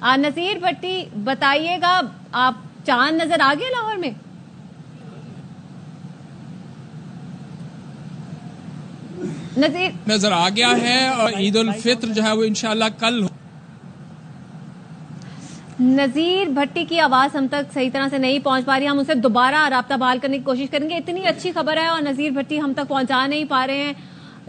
نذیر بھٹی بتائیے گا، آپ چاند نظر آ گیا لاہور میں؟ نظر آ گیا ہے، اور عید الفطر جو ہے وہ انشاءاللہ کل نذیر بھٹی کی آواز ہم تک صحیح طرح سے نہیں پہنچ پا رہی، ہم اسے دوبارہ رابطہ بحال کرنے کی کوشش کریں گے۔ اتنی اچھی خبر ہے اور نذیر بھٹی ہم تک پہنچا نہیں پا رہے ہیں۔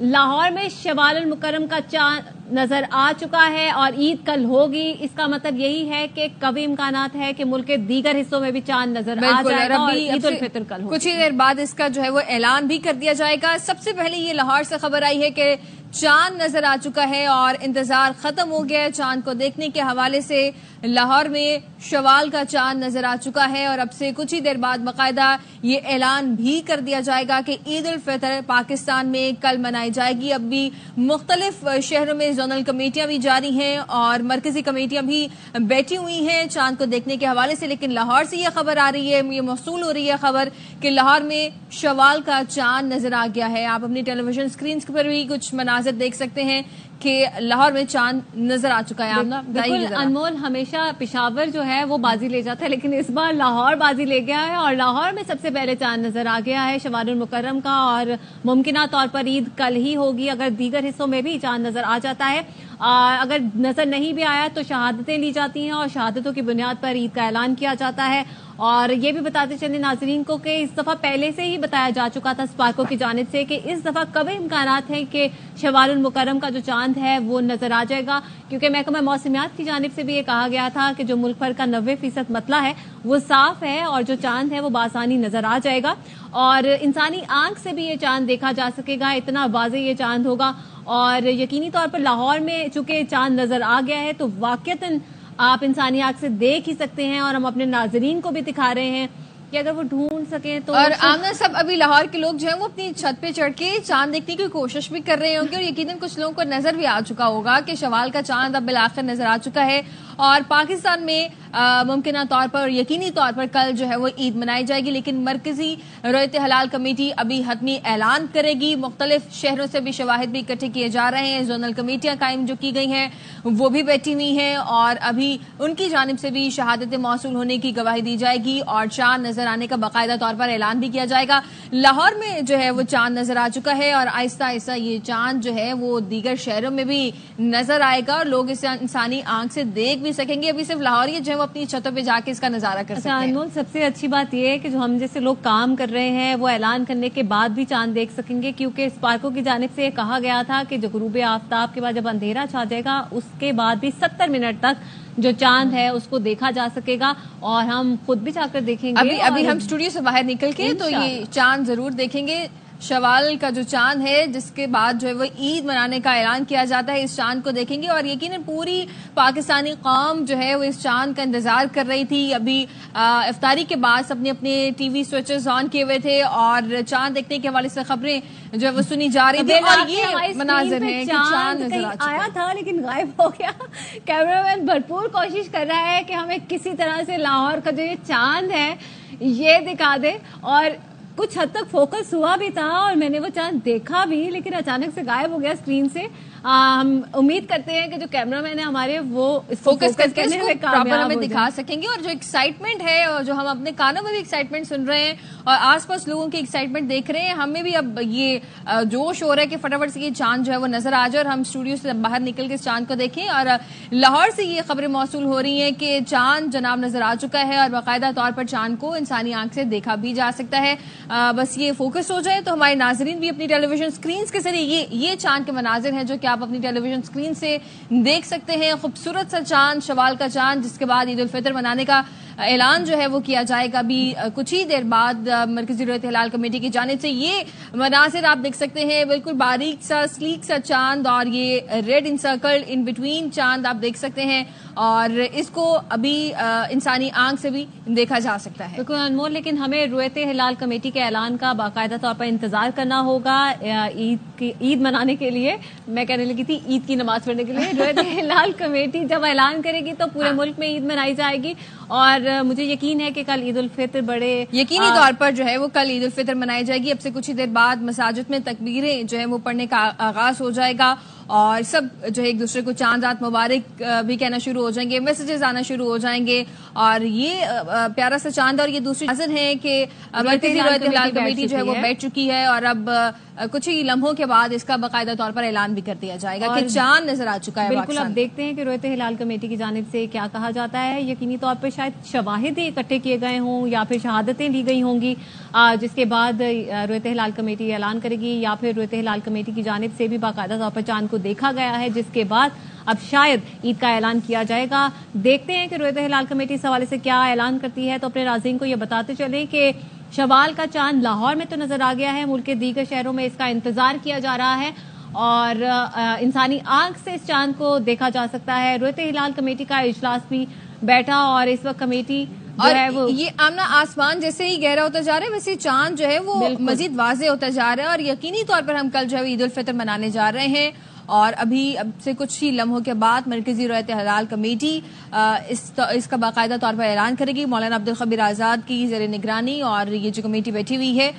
لاہور میں شوال المکرم کا چاند نظر آ چکا ہے اور عید کل ہوگی، اس کا مطلب یہی ہے کہ قوی امکانات ہے کہ ملک کے دیگر حصوں میں بھی چاند نظر آ جائے گا اور عید الفطر کل ہوگی۔ کچھ ہی دیر بعد اس کا جو ہے وہ اعلان بھی کر دیا جائے گا۔ سب سے پہلے یہ لاہور سے خبر آئی ہے کہ چاند نظر آ چکا ہے اور انتظار ختم ہو گیا ہے چاند کو دیکھنے کے حوالے سے۔ لاہور میں شوال کا چاند نظر آ چکا ہے اور اب سے کچھ ہی دیر بعد باقاعدہ یہ اعلان بھی کر دیا جائے گا کہ عید الفطر پاکستان میں کل منائی جائے گی۔ اب بھی مختلف شہروں میں زونل کمیٹیاں بھی جاری ہیں اور مرکزی کمیٹیاں بھی بیٹھی ہوئی ہیں چاند کو دیکھنے کے حوالے سے، لیکن لاہور سے یہ خبر آ رہی ہے، یہ موصول ہو رہی ہے خبر کہ لاہور میں شوال کا چاند نظر آ گیا ہے۔ آپ اپنی ٹیلی ویژن سکرینز پر بھی کچھ مناظر دیکھ سکتے ہیں کہ لاہور میں چاند نظر آ چکا ہے۔ بالکل انمول، ہمیشہ پشاور جو ہے وہ بازی لے جاتا ہے، لیکن اس بار لاہور بازی لے گیا ہے اور لاہور میں سب سے پہلے چاند نظر آ گیا ہے شوال المکرم کا، اور ممکنہ طور پر عید کل ہی ہوگی اگر دیگر حصوں میں بھی چاند نظر آ جاتا ہے۔ اگر نظر نہیں بھی آیا تو شہادتیں لی جاتی ہیں اور شہادتوں کی بنیاد پر عید کا اعلان کیا جاتا ہے۔ اور یہ بھی بتاتے چلے ناظرین کو کہ اس دفعہ پہلے سے ہی بتایا جا چکا تھا اسپارکو کی جانب سے کہ اس دفعہ قوی امکانات ہیں کہ شوال المکرم کا جو چاند ہے وہ نظر آ جائے گا، کیونکہ محکمہ موسمیات کی جانب سے بھی یہ کہا گیا تھا کہ جو ملک بھر کا 90% مطلع ہے وہ صاف ہے اور جو چاند ہے وہ بآسانی نظر آ جائے گا اور انسانی آنکھ سے بھی یہ چاند دیکھا جا سکے گا، اتنا واضح یہ چاند ہوگا۔ اور یقینی طور پر لاہور میں چونکہ چاند نظر آ گیا ہے تو واقعتاً آپ انسانی آنکھ سے دیکھ ہی سکتے ہیں، اور ہم اپنے ناظرین کو بھی دکھا رہے ہیں کہ اگر وہ ڈھونڈ سکیں تو۔ اور آمنہ صاحب، ابھی لاہور کے لوگ جو ہیں وہ اپنی چھت پہ چڑھ کے چاند دیکھنے کی کوشش بھی کر رہے ہوں گے اور یقیناً کچھ لوگوں کو نظر بھی آ چکا ہوگا کہ شوال کا چاند اب بالآخر نظر آ چکا ہے اور پاکستان میں ممکنہ طور پر اور یقینی طور پر کل جو ہے وہ عید منائی جائے گی، لیکن مرکزی رؤیت ہلال کمیٹی ابھی حتمی اعلان کرے گی۔ مختلف شہروں سے بھی شواہد بھی اکٹھے کیے جا رہے ہیں، زونل کمیٹیاں قائم جو کی گئی ہیں وہ بھی بیٹھی ہوئی ہیں اور ابھی ان کی جانب سے بھی شہادت موصول ہونے کی گواہی دی جائے گی اور چاند نظر آنے کا باقاعدہ طور پر اعلان بھی کیا جائے گا۔ لاہور میں جو ہے وہ چاند نظر آ چکا ہے اور آہستہ آہستہ یہ چاند جو ہے وہ دیگر شہروں میں بھی نظر آئے گا اور لوگ اسے انسانی آنکھ سے دیکھ بھی سکیں گے۔ ابھی صرف لاہوری جو ہے وہ اپنی چھتوں پہ جا کے اس کا نظارہ کر سکتے ہیں۔ انمول، سب سے اچھی بات یہ ہے کہ جو ہم جیسے لوگ کام کر رہے ہیں وہ اعلان کرنے کے بعد بھی چاند دیکھ سکیں گے، کیونکہ اسپارکو کی جانب سے یہ کہا گیا تھا کہ جو غروب آفتاب کے بعد جب اندھیرا چھا جائے گا اس کے بعد بھی 70 منٹ تک جو چاند ہے اس کو دیکھا جا سکے گا اور ہم خود بھی جا کر دیکھیں گے۔ ابھی ہم اسٹوڈیو سے باہر نکل کے تو یہ چاند ضرور دیکھیں گے، شوال کا جو چاند ہے جس کے بعد جو ہے وہ عید منانے کا اعلان کیا جاتا ہے، اس چاند کو دیکھیں گے اور یقیناً پوری پاکستانی قوم جو ہے وہ اس چاند کا انتظار کر رہی تھی۔ ابھی افطاری کے بعد اپنے اپنے ٹی وی سوئچز آن کیے ہوئے تھے اور چاند دیکھنے کے حوالے سے خبریں جو ہے وہ سنی جا رہی تھی اور یہ مناظر ہے کہ چاند نظر آیا تھا لیکن غائب ہو گیا۔ کیمرہ مین بھرپور کوشش کر رہا ہے کہ ہمیں کسی طرح سے لاہور کا جو یہ چاند ہے یہ دکھا دے اور کچھ حد تک فوکس ہوا بھی تھا اور میں نے وہ چاند دیکھا بھی، لیکن اچانک سے غائب ہو گیا اسکرین سے۔ ہم امید کرتے ہیں کہ جو کیمرہ مین ہے ہمارے وہ فوکس کر کے ہمیں دکھا سکیں گے اور جو ایکسائٹمنٹ ہے اور جو ہم اپنے کانوں میں بھی ایکسائٹمنٹ سن رہے ہیں اور آس پاس لوگوں کی ایکسائٹمنٹ دیکھ رہے ہیں، ہمیں بھی اب یہ جوش ہو رہا ہے کہ فٹافٹ سے یہ چاند جو ہے وہ نظر آ جائے اور ہم اسٹوڈیو سے باہر نکل کے اس چاند کو دیکھیں۔ اور لاہور سے یہ خبریں موصول ہو رہی ہیں کہ چاند جناب نظر آ چکا ہے اور باقاعدہ طور پر چاند کو انسانی آنکھ سے دیکھا بھی جا سکتا ہے۔ بس یہ فوکس ہو جائے تو ہمارے ناظرین بھی اپنی ٹیلی ویژن اسکرینز کے ذریعے یہ چاند کے مناظر ہیں جو کہ آپ اپنی ٹیلی ویژن اسکرین سے دیکھ سکتے ہیں۔ خوبصورت سا چاند، شوال کا چاند، جس کے بعد عید الفطر منانے کا اعلان جو ہے وہ کیا جائے گا بھی کچھ ہی دیر بعد مرکزی رؤیت ہلال کمیٹی کی جانب سے۔ یہ مناظر آپ دیکھ سکتے ہیں، بالکل باریک سا سلیک سا چاند اور یہ ریڈ انسرکلڈ ان بٹوین چاند آپ دیکھ سکتے ہیں اور اس کو ابھی انسانی آنکھ سے بھی دیکھا جا سکتا ہے۔ بالکل انمول، لیکن ہمیں رؤیت ہلال کمیٹی کے اعلان کا باقاعدہ طور پر انتظار کرنا ہوگا عید منانے کے لیے، میں کہنے لگی تھی عید کی نماز پڑھنے کے لیے۔ رؤیت ہلال کمیٹی جب اعلان کرے گی تو پورے ملک میں عید منائی جائے گی اور مجھے یقین ہے کہ کل عید الفطر بڑے یقینی طور پر جو ہے وہ کل عید الفطر منائی جائے گی۔ اب سے کچھ ہی دیر بعد مساجد میں تکبیریں جو ہے وہ پڑھنے کا آغاز ہو جائے گا اور سب جو ہے ایک دوسرے کو چاند رات مبارک بھی کہنا شروع ہو جائیں گے, میسیجز آنا شروع ہو جائیں گے. اور یہ پیارا سا چاند اور یہ دوسری نظر ہے کہ مرکزی رؤیت ہلال کمیٹی جو ہے وہ بیٹھ چکی ہے اور اب کچھ ہی لمحوں کے بعد اس کا باقاعدہ طور پر اعلان بھی کر دیا جائے گا کہ چاند نظر آ چکا ہے. بالکل, اب دیکھتے ہیں کہ رؤیت ہلال کمیٹی کی جانب سے کیا کہا جاتا ہے. یقینی طور پر شاید شواہد اکٹھے کیے گئے ہوں یا پھر شہادتیں لی گئی ہوں گی, جس کے بعد رؤیت ہلال کمیٹی اعلان کرے گی, یا پھر رؤیت ہلال کمیٹی کی جانب سے بھی باقاعدہ طور پر چاند کو دیکھا گیا ہے, جس کے بعد اب شاید عید کا اعلان کیا جائے گا. دیکھتے ہیں کہ رؤیت ہلال کمیٹی اس حوالے سے کیا اعلان کرتی ہے. تو اپنے ناظرین کو یہ بتاتے چلیں کہ شوال کا چاند لاہور میں تو نظر آ گیا ہے, ملک کے دیگر شہروں میں اس کا انتظار کیا جا رہا ہے اور انسانی آنکھ سے اس چاند کو دیکھا جا سکتا ہے. رؤیت ہلال کمیٹی کا اجلاس بھی بیٹھا اور اس وقت کمیٹی اور یہ آمنا آسمان جیسے ہی گہرا ہوتا جا رہا ہے ویسے چاند جو ہے وہ مزید واضح ہوتا جا رہا ہے. اور یقینی طور پر ہم کل جو ہے عید الفطر منانے جا رہے ہیں اور اب سے کچھ ہی لمحوں کے بعد مرکزی رؤیت ہلال کمیٹی اس کا باقاعدہ طور پر اعلان کرے گی. مولانا عبدالخبیر آزاد کی زیر نگرانی اور یہ جو کمیٹی بیٹھی ہوئی ہے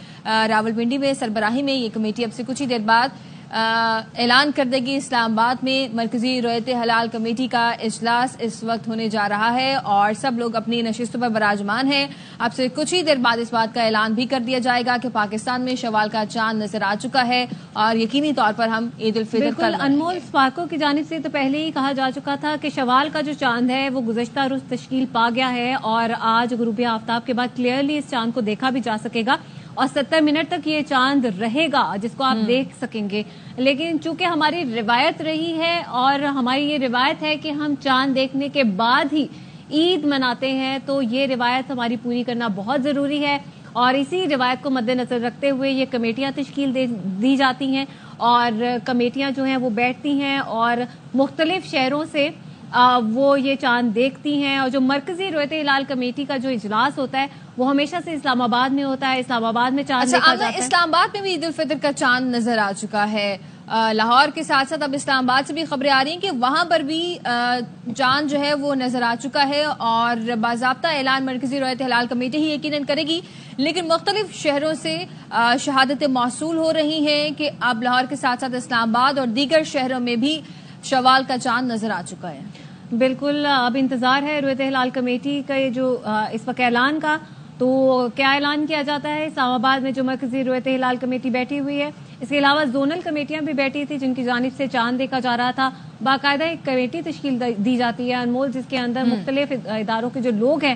راولپنڈی میں سربراہی میں, یہ کمیٹی اب سے کچھ ہی دیر بعد اعلان کر دے گی. اسلام آباد میں مرکزی رؤیت ہلال کمیٹی کا اجلاس اس وقت ہونے جا رہا ہے اور سب لوگ اپنی نشستوں پر براجمان ہیں. اب سے کچھ ہی دیر بعد اس بات کا اعلان بھی کر دیا جائے گا کہ پاکستان میں شوال کا چاند نظر آ چکا ہے اور یقینی طور پر ہم عید الفطر بالکل. انمول اسپارکو کی جانب سے تو پہلے ہی کہا جا چکا تھا کہ شوال کا جو چاند ہے وہ گزشتہ روز تشکیل پا گیا ہے اور آج غروب آفتاب کے بعد کلیئرلی اس چاند کو دیکھا بھی جا سکے گا اور 70 منٹ تک یہ چاند رہے گا جس کو آپ دیکھ سکیں گے. لیکن چونکہ ہماری روایت رہی ہے اور ہماری یہ روایت ہے کہ ہم چاند دیکھنے کے بعد ہی عید مناتے ہیں, تو یہ روایت ہماری پوری کرنا بہت ضروری ہے اور اسی روایت کو مد نظر رکھتے ہوئے یہ کمیٹیاں تشکیل دی جاتی ہیں اور کمیٹیاں جو ہیں وہ بیٹھتی ہیں اور مختلف شہروں سے وہ یہ چاند دیکھتی ہیں. اور جو مرکزی رؤیت ہلال کمیٹی کا جو اجلاس ہوتا ہے وہ ہمیشہ سے اسلام آباد میں ہوتا ہے. اسلام آباد میں چاند دیکھا جاتا ہے. اسلام آباد میں بھی عید الفطر کا چاند نظر آ چکا ہے. لاہور کے ساتھ ساتھ اب اسلام آباد سے بھی خبریں آ رہی ہیں کہ وہاں پر بھی چاند جو ہے وہ نظر آ چکا ہے اور باضابطہ اعلان مرکزی رؤیت ہلال کمیٹی ہی یقیناً کرے گی. لیکن مختلف شہروں سے شہادتیں موصول ہو رہی ہیں کہ اب لاہور کے ساتھ ساتھ اسلام آباد اور دیگر شہروں میں بھی شوال کا چاند نظر آ چکا ہے. بالکل, اب انتظار ہے رؤیت ہلال کمیٹی کا یہ جو اس وقت اعلان کا. تو کیا اعلان کیا جاتا ہے؟ اسلام آباد میں جو مرکزی رؤیت ہلال کمیٹی بیٹھی ہوئی ہے, اس کے علاوہ زونل کمیٹیاں بھی بیٹھی تھی جن کی جانب سے چاند دیکھا جا رہا تھا. باقاعدہ ایک کمیٹی تشکیل دی جاتی ہے انمول, جس کے اندر مختلف اداروں کے جو لوگ ہیں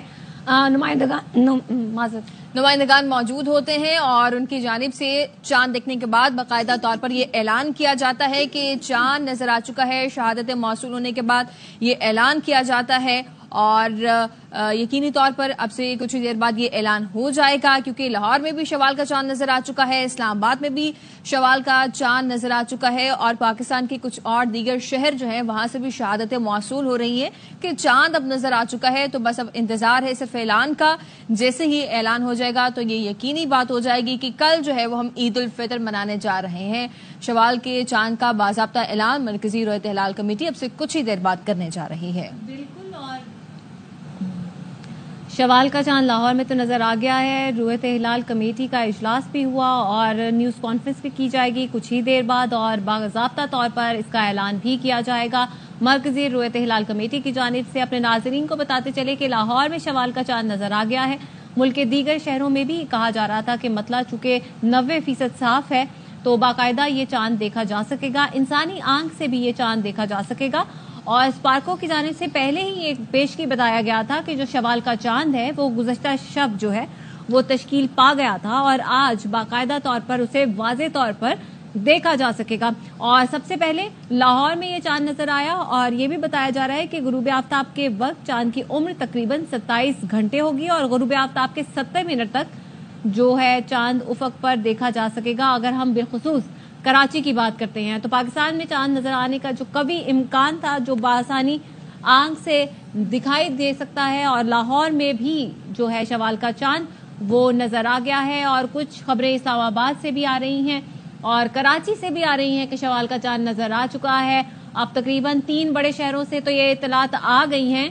نمائندگان موجود ہوتے ہیں اور ان کی جانب سے چاند دیکھنے کے بعد باقاعدہ طور پر یہ اعلان کیا جاتا ہے کہ چاند نظر آ چکا ہے. شہادتیں موصول ہونے کے بعد یہ اعلان کیا جاتا ہے اور یقینی طور پر اب سے کچھ دیر بعد یہ اعلان ہو جائے گا کیونکہ لاہور میں بھی شوال کا چاند نظر آ چکا ہے, اسلام آباد میں بھی شوال کا چاند نظر آ چکا ہے اور پاکستان کے کچھ اور دیگر شہر جو ہیں وہاں سے بھی شہادتیں موصول ہو رہی ہیں کہ چاند اب نظر آ چکا ہے. تو بس اب انتظار ہے صرف اعلان کا. جیسے ہی اعلان ہو جائے گا تو یہ یقینی بات ہو جائے گی کہ کل جو ہے وہ ہم عید الفطر منانے جا رہے ہیں. شوال کے چاند کا باضابطہ اعلان مرکزی رؤیت ہلال کمیٹی اب سے کچھ ہی دیر بعد کرنے جا رہی ہے. بالکل, اور شوال کا چاند لاہور میں تو نظر آ گیا ہے. رؤیت ہلال کمیٹی کا اجلاس بھی ہوا اور نیوز کانفرنس بھی کی جائے گی کچھ ہی دیر بعد اور باضابطہ طور پر اس کا اعلان بھی کیا جائے گا. مرکزی رؤیت ہلال کمیٹی کی جانب سے اپنے ناظرین کو بتاتے چلے کہ لاہور میں شوال کا چاند نظر آ گیا ہے. ملک کے دیگر شہروں میں بھی کہا جا رہا تھا کہ مطلع چونکہ 90% صاف ہے تو باقاعدہ یہ چاند دیکھا جا سکے گا, انسانی آنکھ سے بھی یہ چاند دیکھا جا سکے گا. اور اسپارکو کی جانب سے پہلے ہی ایک پیشگی بتایا گیا تھا کہ جو شوال کا چاند ہے وہ گزشتہ شب جو ہے وہ تشکیل پا گیا تھا اور آج باقاعدہ طور پر اسے واضح طور پر دیکھا جا سکے گا. اور سب سے پہلے لاہور میں یہ چاند نظر آیا اور یہ بھی بتایا جا رہا ہے کہ غروب آفتاب کے وقت چاند کی عمر تقریباً 27 گھنٹے ہوگی اور غروب آفتاب کے 70 منٹ تک جو ہے چاند افق پر دیکھا جا سکے گا. اگر ہم بالخصوص کراچی کی بات کرتے ہیں تو پاکستان میں چاند نظر آنے کا جو کبھی امکان تھا جو بآسانی آنکھ سے دکھائی دے سکتا ہے اور لاہور میں بھی جو ہے شوال کا چاند وہ نظر آ گیا ہے. اور کچھ خبریں اسلام آباد سے بھی آ رہی ہیں اور کراچی سے بھی آ رہی ہیں کہ شوال کا چاند نظر آ چکا ہے. اب تقریباً 3 بڑے شہروں سے تو یہ اطلاعات آ گئی ہیں